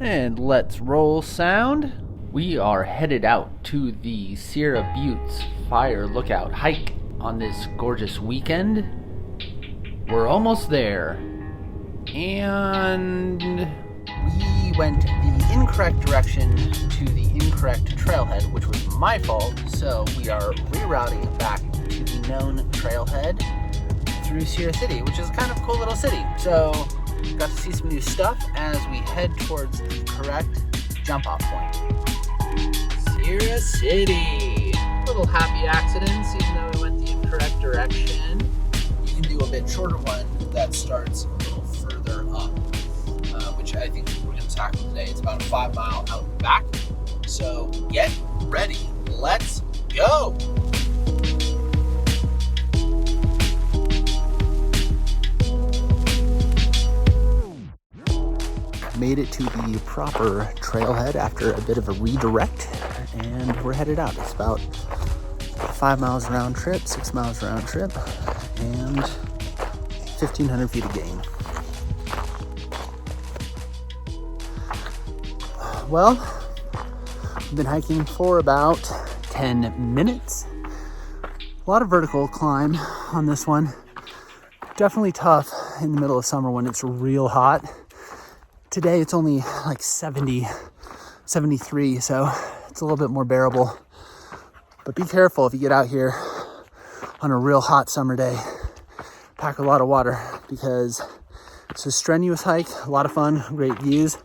And let's roll sound. We are headed out to the Sierra Buttes Fire Lookout hike on this gorgeous weekend. We're almost there. And we went the incorrect direction to the incorrect trailhead, which was my fault. So we are rerouting back to the known trailhead through Sierra City, which is kind of a cool little city. So got to see some new stuff as we head towards the correct jump off point. Sierra City. Little happy accidents, even though we went the incorrect direction. You can do a bit shorter one that starts a little further up, which I think we're going to tackle today. It's about a 5 mile out and back. So get ready. Let's go. Made it to the proper trailhead after a bit of a redirect, and we're headed out. It's about 5 miles round trip, 6 miles round trip, and 1,500 feet of gain. Well, we've been hiking for about 10 minutes. A lot of vertical climb on this one. Definitely tough in the middle of summer when it's real hot. Today it's only like 70, 73, so it's a little bit more bearable. But be careful if you get out here on a real hot summer day. Pack a lot of water because it's a strenuous hike, a lot of fun, great views,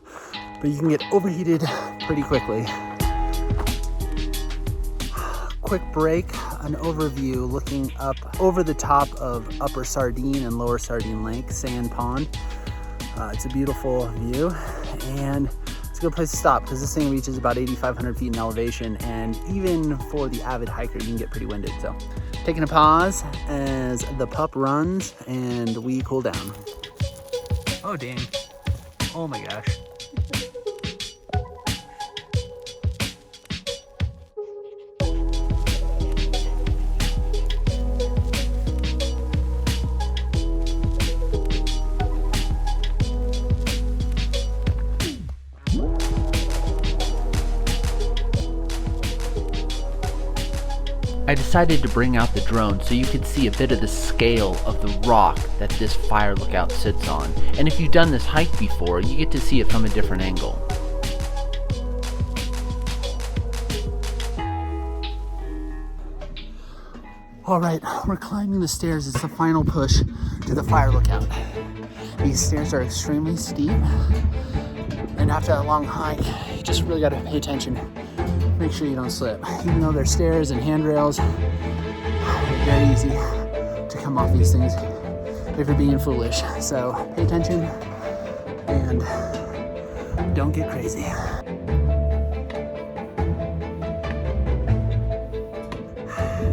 but you can get overheated pretty quickly. Quick break, an overview looking up over the top of Upper Sardine and Lower Sardine Lake, Sand Pond. It's a beautiful view, and it's a good place to stop because this thing reaches about 8,500 feet in elevation, and even for the avid hiker, you can get pretty winded. So taking a pause as the pup runs and we cool down. Oh dang, oh my gosh. I decided to bring out the drone so you could see a bit of the scale of the rock that this fire lookout sits on. And if you've done this hike before, you get to see it from a different angle. All right, we're climbing the stairs. It's the final push to the fire lookout. These stairs are extremely steep, and after that long hike, you just really got to pay attention. Make sure you don't slip. Even though there's stairs and handrails, it's very easy to come off these things if you're being foolish. So pay attention and don't get crazy.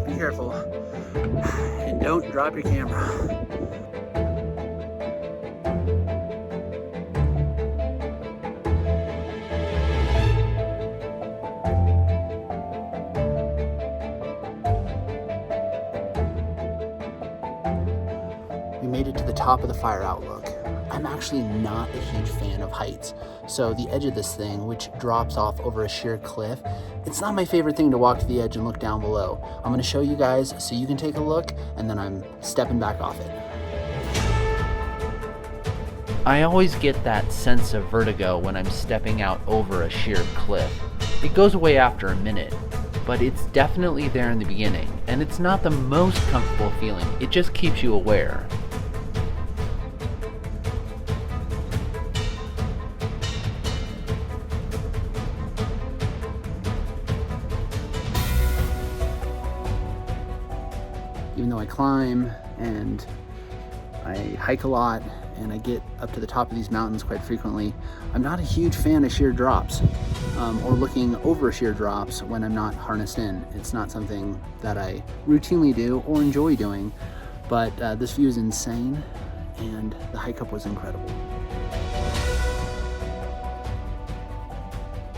Be careful and don't drop your camera. Made it to the top of the fire outlook. I'm actually not a huge fan of heights, so the edge of this thing, which drops off over a sheer cliff, it's not my favorite thing to walk to the edge and look down below. I'm going to show you guys so you can take a look, and then I'm stepping back off it. I always get that sense of vertigo when I'm stepping out over a sheer cliff. It goes away after a minute, but it's definitely there in the beginning, and it's not the most comfortable feeling. It just keeps you aware. Even though I climb and I hike a lot and I get up to the top of these mountains quite frequently, I'm not a huge fan of sheer drops or looking over sheer drops when I'm not harnessed in. It's not something that I routinely do or enjoy doing, but this view is insane and the hike up was incredible.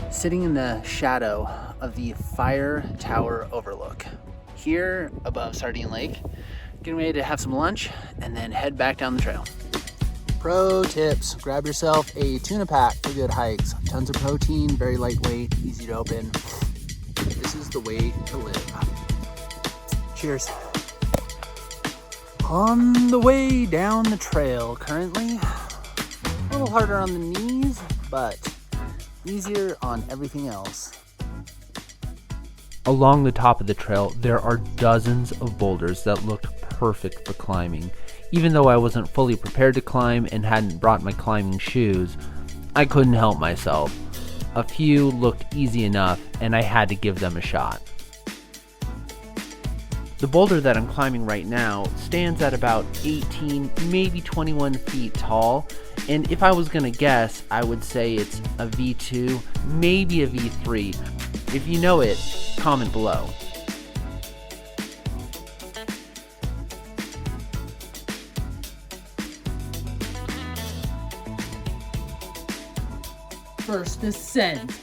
Sitting in the shadow of the Fire Tower overlook here above Sardine Lake, getting ready to have some lunch and then head back down the trail. Pro tips, grab yourself a tuna pack for good hikes. Tons of protein, very lightweight, easy to open. This is the way to live. Cheers. On the way down the trail currently. A little harder on the knees, but easier on everything else. Along the top of the trail, there are dozens of boulders that looked perfect for climbing. Even though I wasn't fully prepared to climb and hadn't brought my climbing shoes, I couldn't help myself. A few looked easy enough, and I had to give them a shot. The boulder that I'm climbing right now stands at about 18, maybe 21 feet tall, and if I was gonna guess, I would say it's a V2, maybe a V3. If you know it, comment below. First ascent.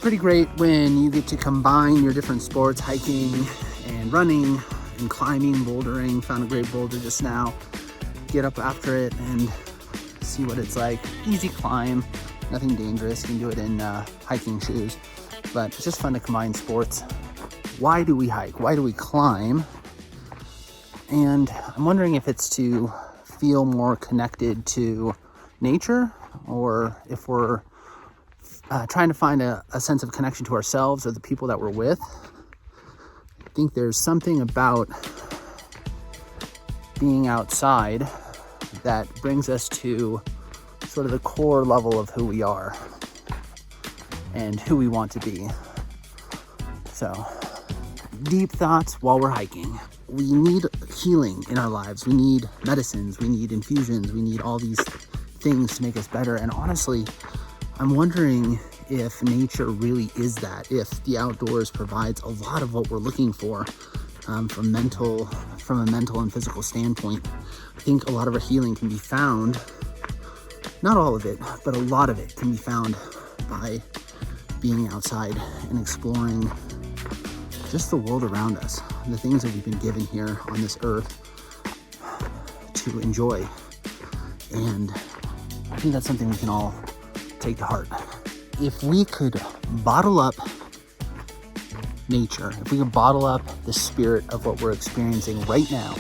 Pretty great when you get to combine your different sports, hiking and running and climbing, bouldering. Found a great boulder just now. Get up after it and see what it's like. Easy climb, nothing dangerous. You can do it in hiking shoes, but it's just fun to combine sports. Why do we hike? Why do we climb? And I'm wondering if it's to feel more connected to nature, or if we're trying to find a sense of connection to ourselves or the people that we're with. I think there's something about being outside that brings us to sort of the core level of who we are and who we want to be. So, deep thoughts while we're hiking. We need healing in our lives. We need medicines, we need infusions, we need all these things to make us better. And honestly, I'm wondering if nature really is that, if the outdoors provides a lot of what we're looking for from a mental and physical standpoint. I think a lot of our healing can be found, not all of it, but a lot of it can be found by being outside and exploring just the world around us, the things that we've been given here on this earth to enjoy. And I think that's something we can all take to heart. If we could bottle up nature, if we could bottle up the spirit of what we're experiencing right now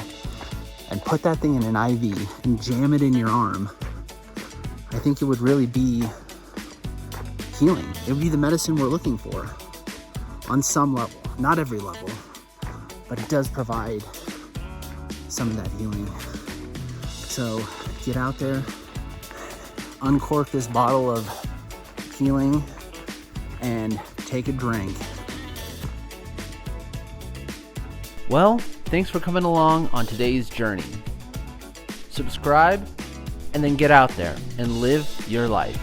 and put that thing in an IV and jam it in your arm, I think it would really be healing. It would be the medicine we're looking for on some level, not every level, but it does provide some of that healing. So get out there, uncork this bottle of healing, and take a drink. Well, thanks for coming along on today's journey. Subscribe, and then get out there and live your life.